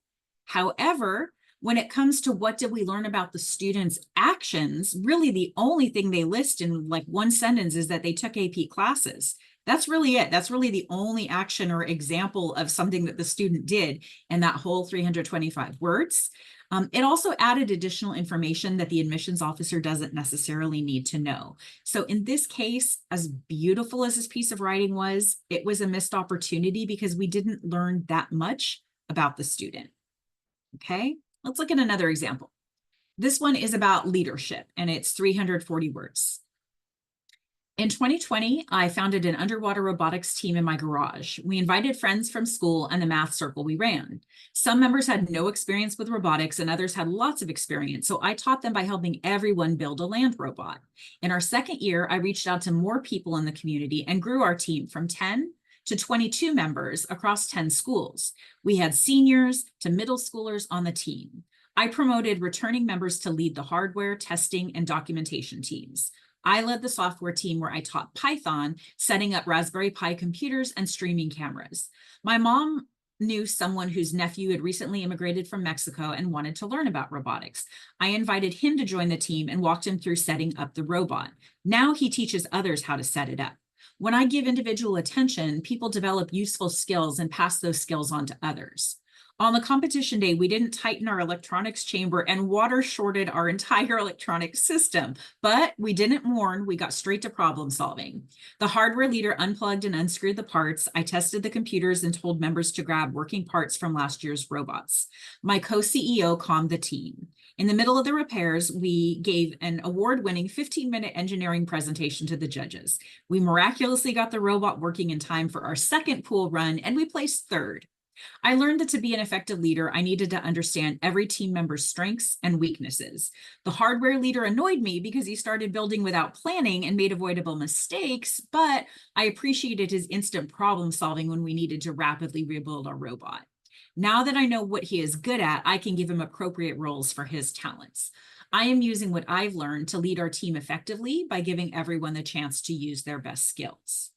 However, when it comes to what did we learn about the students' actions, really the only thing they list in like one sentence is that they took AP classes. That's really it. That's really the only action or example of something that the student did in that whole 325 words. It also added additional information that the admissions officer doesn't necessarily need to know. So in this case, as beautiful as this piece of writing was, it was a missed opportunity because we didn't learn that much about the student. Okay, let's look at another example. This one is about leadership, and it's 340 words. In 2020, I founded an underwater robotics team in my garage. We invited friends from school and the math circle we ran. Some members had no experience with robotics and others had lots of experience, so I taught them by helping everyone build a land robot. In our second year, I reached out to more people in the community and grew our team from 10 to 22 members across 10 schools. We had seniors to middle schoolers on the team. I promoted returning members to lead the hardware, testing, and documentation teams. I led the software team where I taught Python, setting up Raspberry Pi computers and streaming cameras. My mom knew someone whose nephew had recently immigrated from Mexico and wanted to learn about robotics. I invited him to join the team and walked him through setting up the robot. Now he teaches others how to set it up. When I give individual attention, people develop useful skills and pass those skills on to others. On the competition day, we didn't tighten our electronics chamber and water shorted our entire electronic system, but we didn't mourn. We got straight to problem solving. The hardware leader unplugged and unscrewed the parts. I tested the computers and told members to grab working parts from last year's robots. My co-CEO calmed the team. In the middle of the repairs, we gave an award-winning 15-minute engineering presentation to the judges. We miraculously got the robot working in time for our second pool run, and we placed third. I learned that to be an effective leader, I needed to understand every team member's strengths and weaknesses. The hardware leader annoyed me because he started building without planning and made avoidable mistakes, but I appreciated his instant problem solving when we needed to rapidly rebuild our robot. Now that I know what he is good at, I can give him appropriate roles for his talents. I am using what I've learned to lead our team effectively by giving everyone the chance to use their best skills.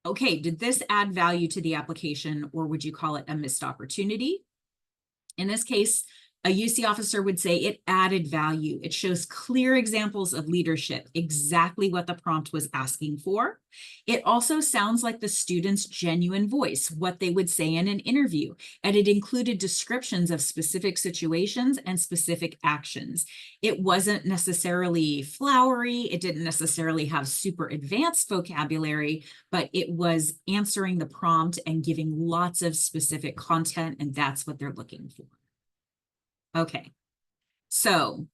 Okay, did this add value to the application, or would you call it a missed opportunity? In this case, a UC officer would say it added value. It shows clear examples of leadership, exactly what the prompt was asking for. It also sounds like the student's genuine voice, what they would say in an interview, and it included descriptions of specific situations and specific actions. It wasn't necessarily flowery. It didn't necessarily have super advanced vocabulary, but it was answering the prompt and giving lots of specific content, and that's what they're looking for. Okay, so,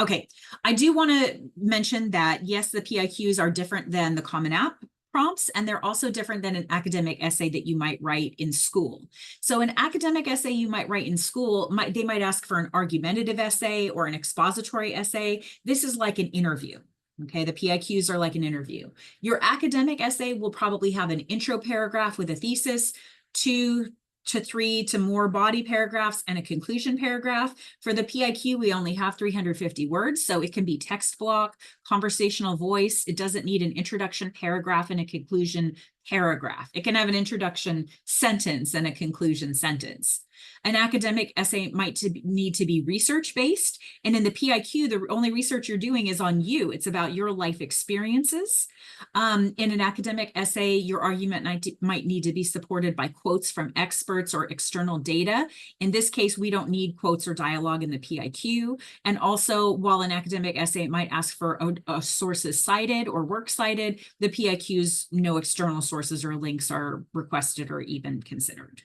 okay, I do want to mention that, yes, the PIQs are different than the Common App prompts, and they're also different than an academic essay that you might write in school. So an academic essay you might write in school, they might ask for an argumentative essay or an expository essay. This is like an interview. Okay, the PIQs are like an interview. Your academic essay will probably have an intro paragraph with a thesis, 2 to 3 to more body paragraphs and a conclusion paragraph. For the PIQ, we only have 350 words, so it can be text block, conversational voice. It doesn't need an introduction paragraph and a conclusion paragraph. It can have an introduction sentence and a conclusion sentence. An academic essay might need to be research-based, and in the PIQ, the only research you're doing is on you. It's about your life experiences. In an academic essay, your argument might need to be supported by quotes from experts or external data. In this case, we don't need quotes or dialogue in the PIQ. And also, while an academic essay might ask for a sources cited or work cited, the PIQs, no external sources or links are requested or even considered.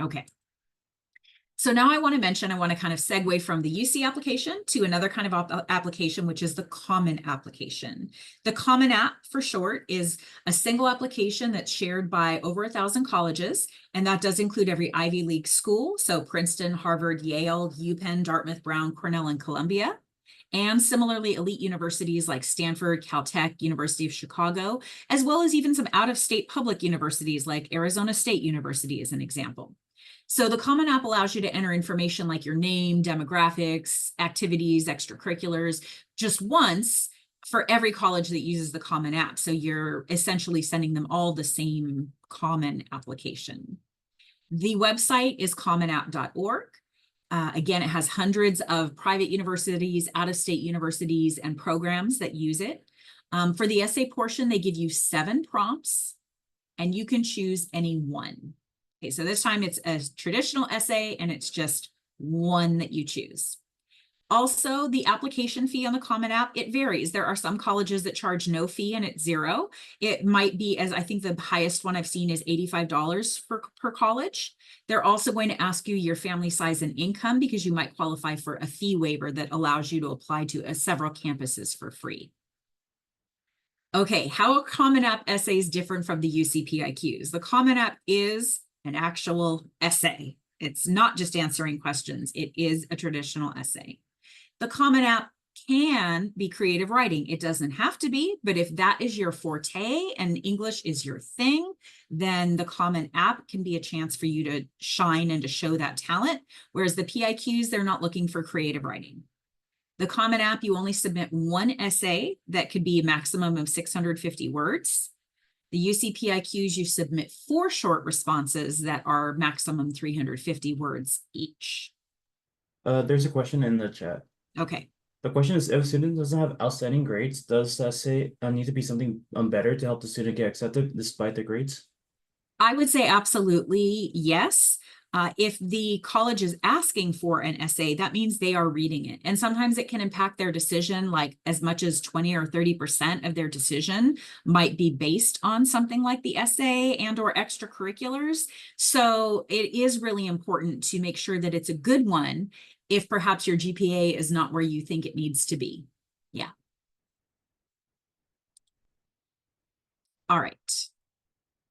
Okay. So now I want to kind of segue from the UC application to another kind of application, which is the Common application. The Common App, for short, is a single application that's shared by over 1,000 colleges, and that does include every Ivy League school, so Princeton, Harvard, Yale, UPenn, Dartmouth, Brown, Cornell, and Columbia. And similarly, elite universities like Stanford, Caltech, University of Chicago, as well as even some out-of-state public universities like Arizona State University as an example. So the Common App allows you to enter information like your name, demographics, activities, extracurriculars, just once for every college that uses the Common App. So you're essentially sending them all the same Common application. The website is commonapp.org. Again, it has hundreds of private universities, out-of-state universities, and programs that use it. For the essay portion, they give you 7 prompts, and you can choose any one. Okay, so this time it's a traditional essay, and it's just one that you choose. Also, the application fee on the Common App, it varies. There are some colleges that charge no fee and it's 0. It might be, as I think the highest one I've seen is $85 per college. They're also going to ask you your family size and income because you might qualify for a fee waiver that allows you to apply to several campuses for free. Okay, how are Common App essays different from the UC PIQs? The Common App is an actual essay. It's not just answering questions. It is a traditional essay. The Common App can be creative writing. It doesn't have to be, but if that is your forte and English is your thing, then the Common App can be a chance for you to shine and to show that talent. Whereas the PIQs, they're not looking for creative writing. The Common App, you only submit one essay that could be a maximum of 650 words. The UC PIQs, you submit 4 short responses that are maximum 350 words each. There's a question in the chat. Okay. The question is, if a student doesn't have outstanding grades, does the essay need to be something better to help the student get accepted despite the grades? I would say absolutely yes. If the college is asking for an essay, that means they are reading it. And sometimes it can impact their decision, like as much as 20 or 30% of their decision might be based on something like the essay and or extracurriculars. So it is really important to make sure that it's a good one if perhaps your GPA is not where you think it needs to be. Yeah. All right.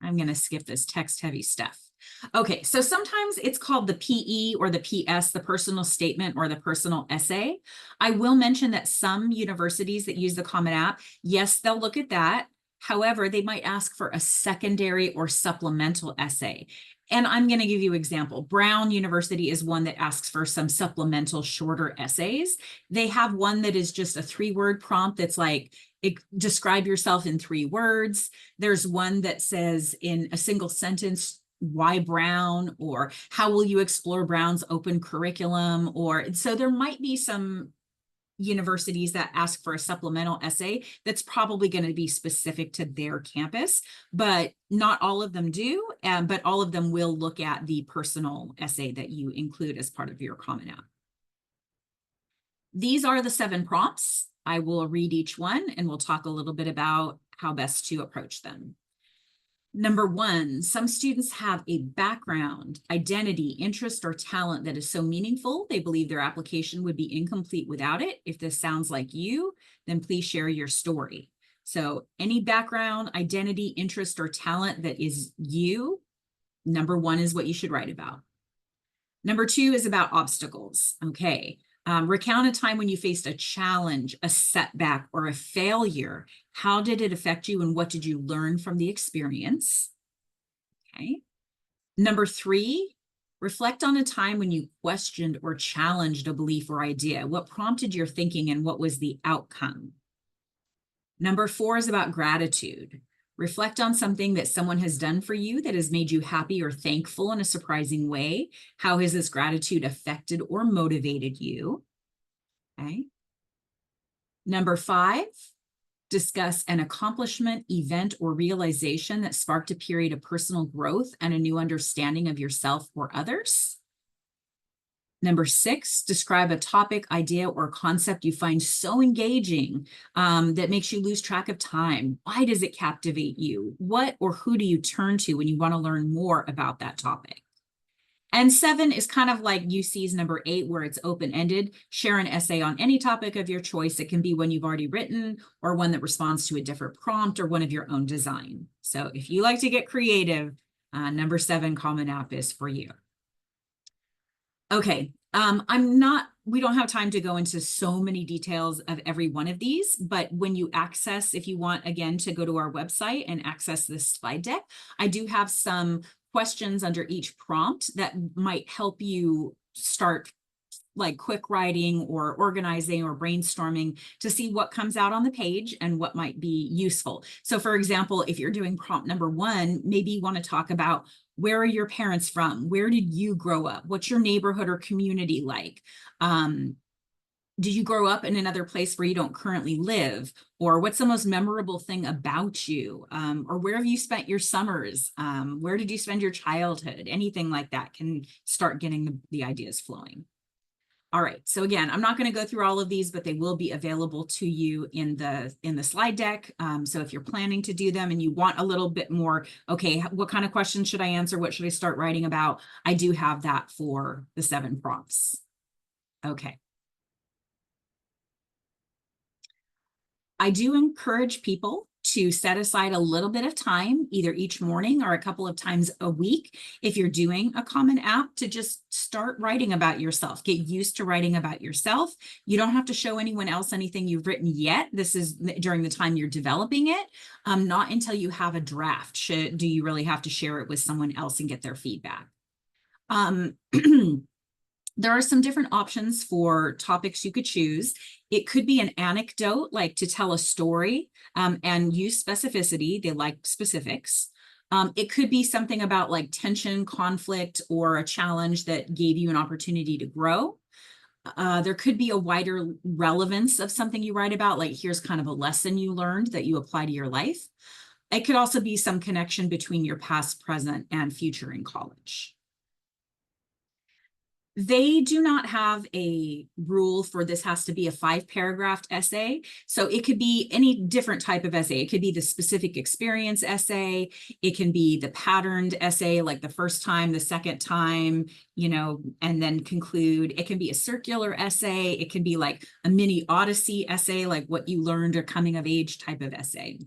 I'm going to skip this text heavy stuff. Okay, so sometimes it's called the PE or the PS, the personal statement or the personal essay. I will mention that some universities that use the Common App, yes, they'll look at that. However, they might ask for a secondary or supplemental essay. And I'm going to give you an example. Brown University is one that asks for some supplemental shorter essays. They have one that is just a 3-word prompt that's like, describe yourself in 3 words. There's one that says in a single sentence, why Brown, or how will you explore Brown's open curriculum? Or so there might be some universities that ask for a supplemental essay that's probably going to be specific to their campus, but not all of them do. But all of them will look at the personal essay that you include as part of your Common App. These are the 7 prompts. I will read each one and we'll talk a little bit about how best to approach them. Number 1, some students have a background, identity, interest, or talent that is so meaningful, they believe their application would be incomplete without it. If this sounds like you, then please share your story. So any background, identity, interest, or talent that is you, number 1 is what you should write about. Number 2 is about obstacles. Okay. Recount a time when you faced a challenge, a setback, or a failure. How did it affect you and what did you learn from the experience? Okay. Number 3, reflect on a time when you questioned or challenged a belief or idea. What prompted your thinking and what was the outcome? Number 4 is about gratitude. Reflect on something that someone has done for you that has made you happy or thankful in a surprising way. How has this gratitude affected or motivated you? Okay. Number 5, discuss an accomplishment, event, or realization that sparked a period of personal growth and a new understanding of yourself or others. Number 6, describe a topic, idea, or concept you find so engaging that makes you lose track of time. Why does it captivate you? What or who do you turn to when you want to learn more about that topic? And 7 is kind of like UC's number 8, where it's open-ended. Share an essay on any topic of your choice. It can be one you've already written or one that responds to a different prompt or one of your own design. So if you like to get creative, number 7 Common App is for you. Okay, we don't have time to go into so many details of every one of these, but when you access, if you want, again, to go to our website and access this slide deck, I do have some questions under each prompt that might help you start like quick writing or organizing or brainstorming to see what comes out on the page and what might be useful. So for example, if you're doing prompt number 1, maybe you want to talk about where are your parents from? Where did you grow up? What's your neighborhood or community like? Did you grow up in another place where you don't currently live? Or what's the most memorable thing about you? Or where have you spent your summers? Where did you spend your childhood? Anything like that can start getting the ideas flowing. All right, so again, I'm not going to go through all of these, but they will be available to you in the slide deck. So if you're planning to do them and you want a little bit more, okay, what kind of questions should I answer? What should I start writing about? I do have that for the 7 prompts. Okay. I do encourage people to set aside a little bit of time, either each morning or a couple of times a week, if you're doing a Common App, to just start writing about yourself. Get used to writing about yourself. You don't have to show anyone else anything you've written yet. This is during the time you're developing it. Not until you have a draft do you really have to share it with someone else and get their feedback. There are some different options for topics you could choose. It could be an anecdote, like to tell a story and use specificity. They like specifics. It could be something about like tension, conflict, or a challenge that gave you an opportunity to grow. There could be a wider relevance of something you write about, like here's kind of a lesson you learned that you apply to your life. It could also be some connection between your past, present, and future in college. They do not have a rule for this has to be a 5-paragraph essay. So it could be any different type of essay. It could be the specific experience essay. It can be the patterned essay, like the first time, the second time, you know, and then conclude. It can be a circular essay. It can be like a mini Odyssey essay, like what you learned or coming of age type of essay.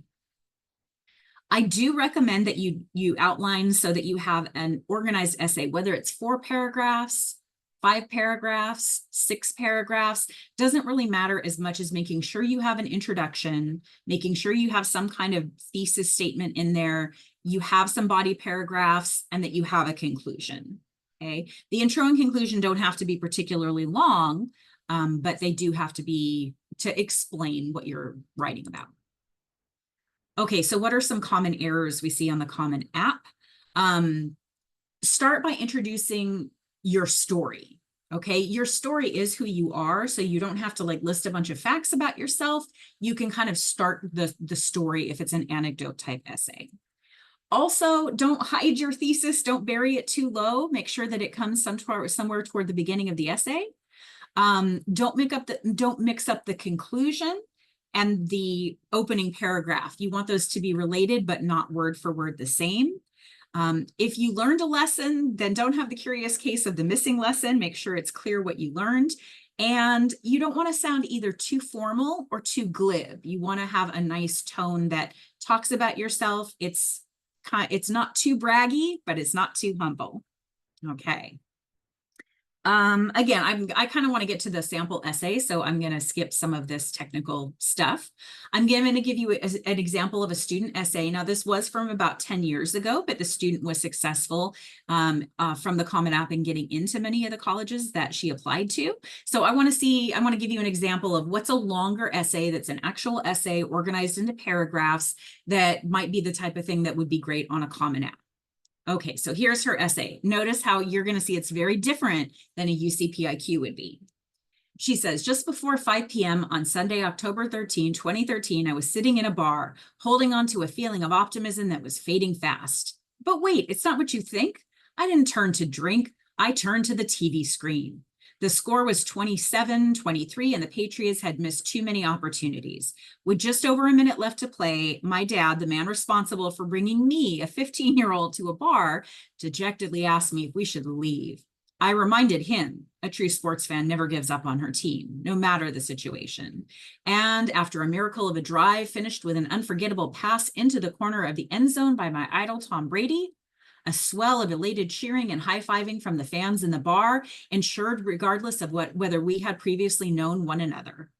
I do recommend that you outline so that you have an organized essay, whether it's 4 paragraphs, 5 paragraphs, 6 paragraphs, doesn't really matter as much as making sure you have an introduction, making sure you have some kind of thesis statement in there, you have some body paragraphs, and that you have a conclusion. Okay. The intro and conclusion don't have to be particularly long, but they do have to be to explain what you're writing about. Okay, so what are some common errors we see on the Common App? Start by introducing your story. Okay, your story is who you are, so you don't have to like list a bunch of facts about yourself. You can kind of start the story if it's an anecdote type essay. Also, don't hide your thesis. Don't bury it too low. Make sure that it comes somewhere toward the beginning of the essay. Don't mix up the conclusion and the opening paragraph. You want those to be related, but not word for word the same. If you learned a lesson, then don't have the curious case of the missing lesson. Make sure it's clear what you learned. And you don't want to sound either too formal or too glib. You want to have a nice tone that talks about yourself. It's not too braggy, but it's not too humble. Okay. Again, I kind of want to get to the sample essay, so I'm going to skip some of this technical stuff. I'm going to give you an example of a student essay. Now, this was from about 10 years ago, but the student was successful from the Common App in getting into many of the colleges that she applied to. So I want to give you an example of what's a longer essay that's an actual essay organized into paragraphs that might be the type of thing that would be great on a Common App. Okay, so here's her essay. Notice how you're going to see it's very different than a UC PIQ would be. She says, just before 5 p.m. on Sunday, October 13, 2013, I was sitting in a bar, holding on to a feeling of optimism that was fading fast. But wait, it's not what you think. I didn't turn to drink. I turned to the TV screen. The score was 27-23, and the Patriots had missed too many opportunities. With just over a minute left to play, my dad, the man responsible for bringing me, a 15-year-old, to a bar, dejectedly asked me if we should leave. I reminded him, a true sports fan never gives up on her team, no matter the situation. And after a miracle of a drive finished with an unforgettable pass into the corner of the end zone by my idol, Tom Brady, a swell of elated cheering and high-fiving from the fans in the bar ensured regardless of whether we had previously known one another.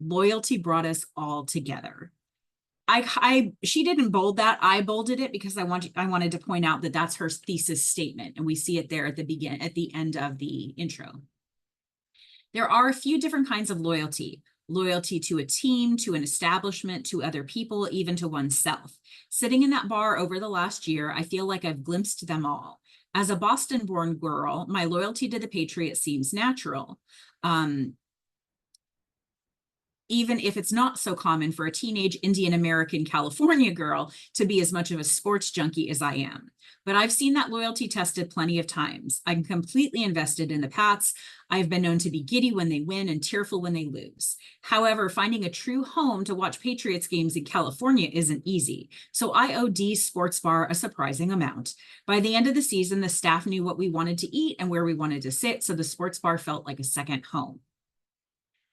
Loyalty brought us all together. She didn't bold that. I bolded it because I wanted to point out that that's her thesis statement, and we see it there at the end of the intro. There are a few different kinds of loyalty. Loyalty to a team, to an establishment, to other people, even to oneself. Sitting in that bar over the last year, I feel like I've glimpsed them all. As a Boston-born girl, my loyalty to the Patriots seems natural. Even if it's not so common for a teenage Indian American California girl to be as much of a sports junkie as I am. But I've seen that loyalty tested plenty of times. I'm completely invested in the Pats. I've been known to be giddy when they win and tearful when they lose. However, finding a true home to watch Patriots games in California isn't easy. So I owe Dee's Sports Bar a surprising amount. By the end of the season, the staff knew what we wanted to eat and where we wanted to sit, so the sports bar felt like a second home.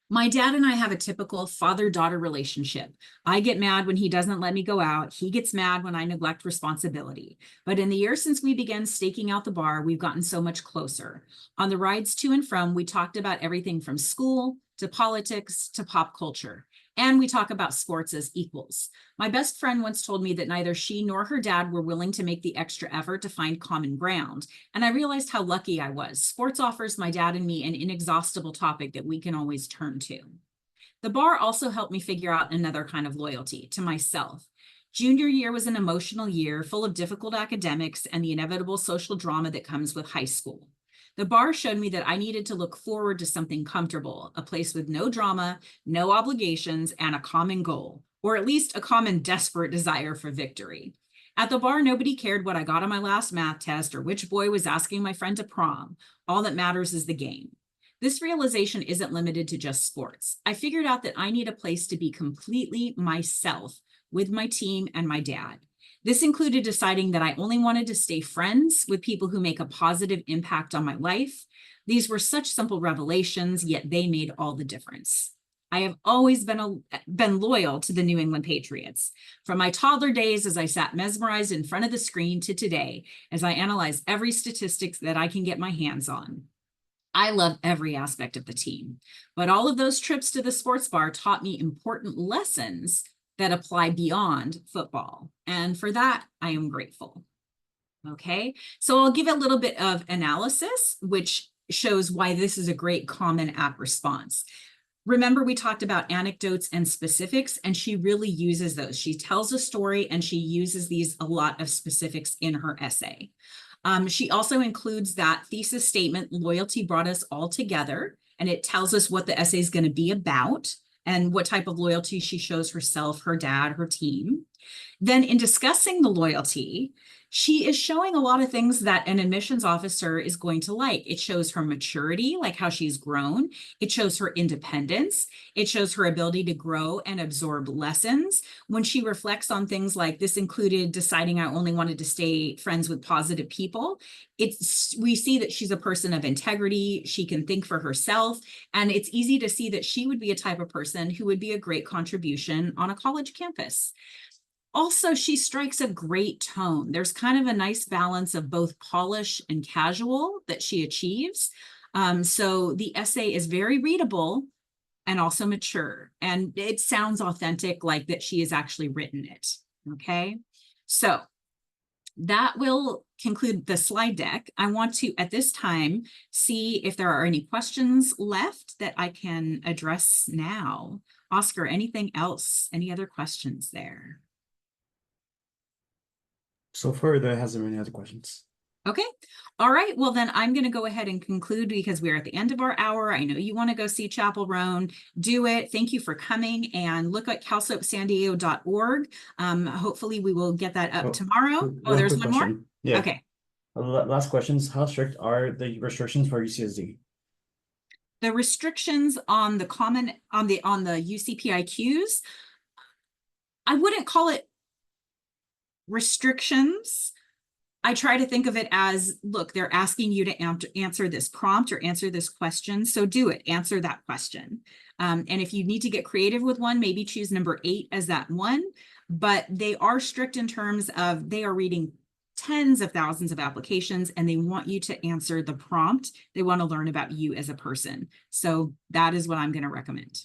My dad and I have a typical father-daughter relationship. I get mad when he doesn't let me go out. He gets mad when I neglect responsibility. But in the years since we began staking out the bar, we've gotten so much closer. On the rides to and from, we talked about everything from school to politics to pop culture. And we talk about sports as equals. My best friend once told me that neither she nor her dad were willing to make the extra effort to find common ground. And I realized how lucky I was. Sports offers my dad and me an inexhaustible topic that we can always turn to. The bar also helped me figure out another kind of loyalty, to myself. Junior year was an emotional year full of difficult academics and the inevitable social drama that comes with high school. The bar showed me that I needed to look forward to something comfortable, a place with no drama, no obligations, and a common goal, or at least a common desperate desire for victory. At the bar, nobody cared what I got on my last math test or which boy was asking my friend to prom. All that matters is the game. This realization isn't limited to just sports. I figured out that I need a place to be completely myself with my team and my dad. This included deciding that I only wanted to stay friends with people who make a positive impact on my life. These were such simple revelations, yet they made all the difference. I have always been loyal to the New England Patriots. From my toddler days as I sat mesmerized in front of the screen to today, as I analyze every statistics that I can get my hands on. I love every aspect of the team, but all of those trips to the sports bar taught me important lessons that apply beyond football. And for that, I am grateful. Okay, so I'll give a little bit of analysis, which shows why this is a great common app response. Remember, we talked about anecdotes and specifics, and she really uses those. She tells a story and she uses these a lot of specifics in her essay. She also includes that thesis statement, loyalty brought us all together, and it tells us what the essay is going to be about and what type of loyalty she shows herself, her dad, her team. Then in discussing the loyalty, she is showing a lot of things that an admissions officer is going to like. It shows her maturity, like how she's grown. It shows her independence. It shows her ability to grow and absorb lessons. When she reflects on things like this included deciding I only wanted to stay friends with positive people, we see that she's a person of integrity. She can think for herself. And it's easy to see that she would be a type of person who would be a great contribution on a college campus. Also, she strikes a great tone. There's kind of a nice balance of both polish and casual that she achieves. So the essay is very readable and also mature. And it sounds authentic, like that she has actually written it. Okay, so that will conclude the slide deck. I want to, at this time, see if there are any questions left that I can address now. Oscar, anything else? Any other questions there? So far, there hasn't been any other questions. Okay. All right. Well, then I'm going to go ahead and conclude because we're at the end of our hour. I know you want to go see Chapel Roan. Do it. Thank you for coming, and look at calsoapsandiego.org. Hopefully we will get that up tomorrow. Oh, there's one more? Yeah. Okay. Last questions. How strict are the restrictions for UCSD? The restrictions on the UCPIQs, I wouldn't call it restrictions. I try to think of it as, look, they're asking you to answer this prompt or answer this question. So do it, answer that question. And if you need to get creative with one, maybe choose number 8 as that one. But they are strict in terms of they are reading tens of thousands of applications and they want you to answer the prompt. They want to learn about you as a person. So that is what I'm going to recommend.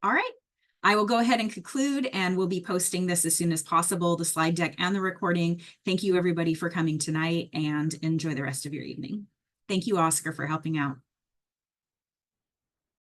All right. I will go ahead and conclude, and we'll be posting this as soon as possible, the slide deck and the recording. Thank you, everybody, for coming tonight, and enjoy the rest of your evening. Thank you, Oscar, for helping out.